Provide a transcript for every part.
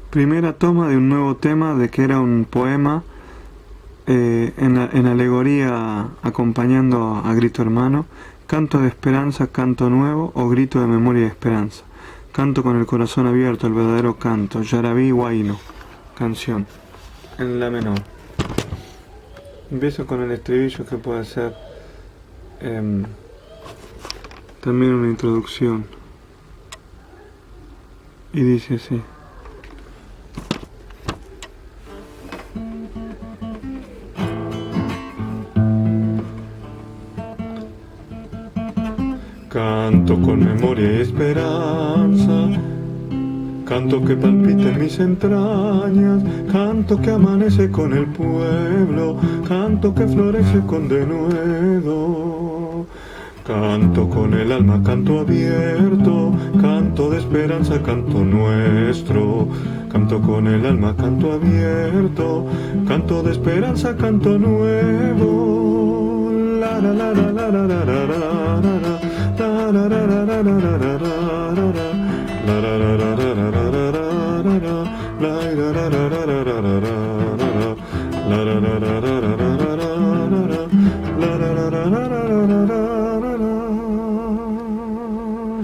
Primera toma de un nuevo tema de que era un poema en alegoría acompañando a Grito Hermano, canto de esperanza, canto nuevo o grito de memoria y esperanza. Canto con el corazón abierto, el verdadero canto, Yarabí Huayno, canción, en la menor. Empiezo con el estribillo que puede ser también una introducción. Y dice así. Canto con memoria y esperanza, canto que palpita en mis entrañas, canto que amanece con el pueblo, canto que florece con denuedo. Canto con el alma, canto abierto, canto de esperanza, canto nuestro. Canto con el alma, canto abierto, canto de esperanza, canto nuevo. La la la la la la la la la.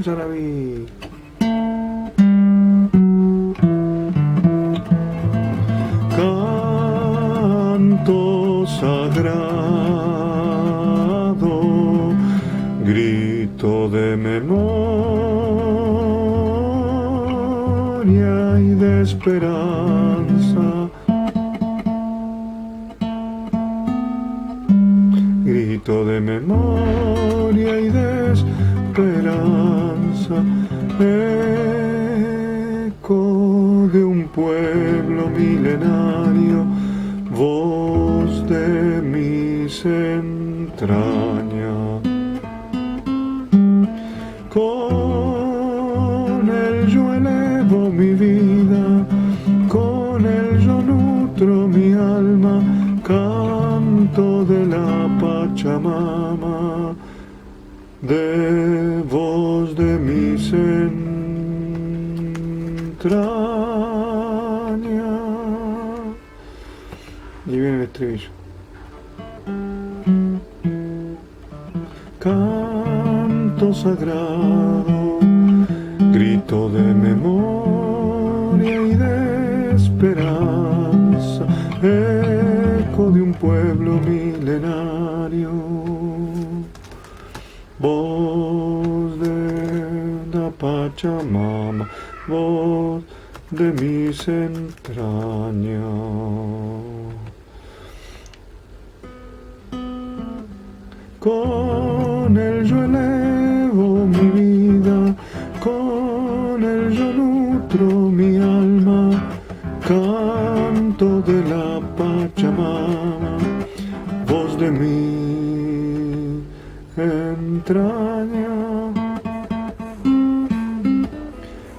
Yarabí. Canto sagrado, grito de memoria y de esperanza, grito de memoria y de esperanza, eco de un pueblo milenario, voz de mis entrañas. Con él yo elevo mi vida, con él yo nutro mi alma, canto de la Pachamama, de voz de mis entrañas. Y viene el estribillo. Canto sagrado, grito de memoria y de esperanza, eco de un pueblo milenario, voz de la Pachamama, voz de mis entrañas. Con él yo elevo mi vida, con él yo nutro mi alma, canto de la Pachamama, voz de mi entraña.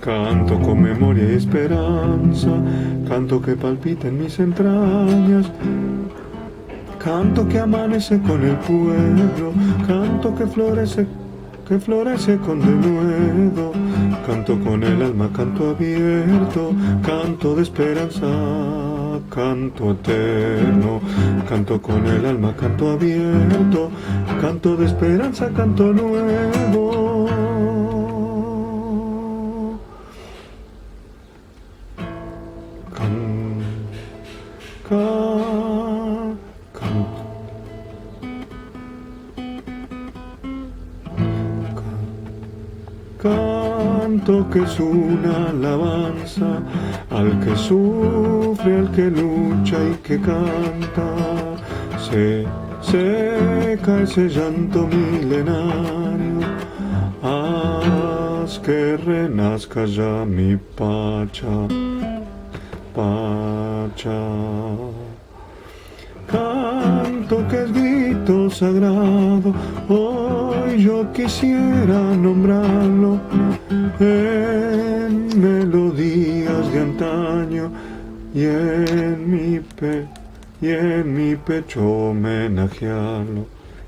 Canto con memoria y esperanza, canto que palpita en mis entrañas, canto que amanece con el pueblo, canto que florece con denuedo, canto con el alma, canto abierto, canto de esperanza, canto eterno, canto con el alma, canto abierto, canto de esperanza, canto nuevo. Canto que es una alabanza al que sufre, al que lucha y que canta. Se seca ese llanto milenario, haz que renazca ya mi Pacha, Pacha. Canto que es grito sagrado, hoy yo quisiera nombrarlo en melodías de antaño y en mi pecho homenajearlo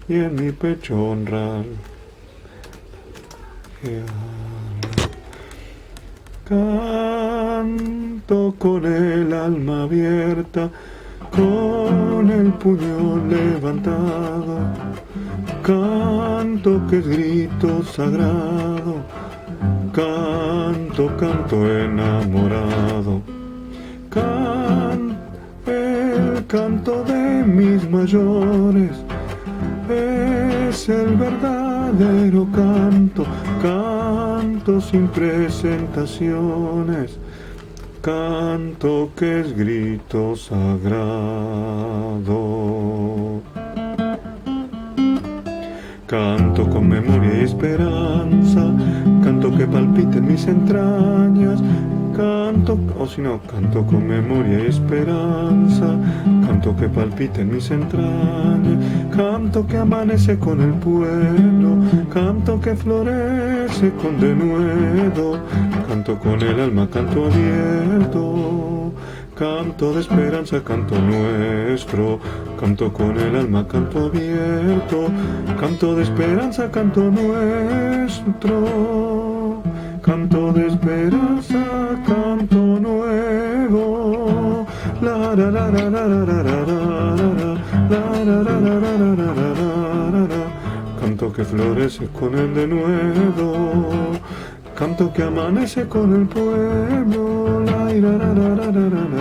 y en mi pecho honrarlo. Canto canto con el alma abierta, con el puño levantado, canto que es grito sagrado, canto, canto enamorado, el canto de mis mayores es el verdadero canto, canto sin presentaciones, canto que es grito sagrado. Canto con memoria y esperanza, canto que palpita en mis entrañas, canto, o si no, canto con memoria y esperanza, canto que palpita en mis entrañas, canto que amanece con el pueblo, canto que florece con denuedo, canto con el alma, canto abierto, canto de esperanza, canto nuestro, canto con el alma, canto abierto, canto de esperanza, canto nuestro, canto de esperanza, canto nuevo, la la la la la la la la, canto que florece con el denuedo, canto que amanece con el pueblo, la la la la la la.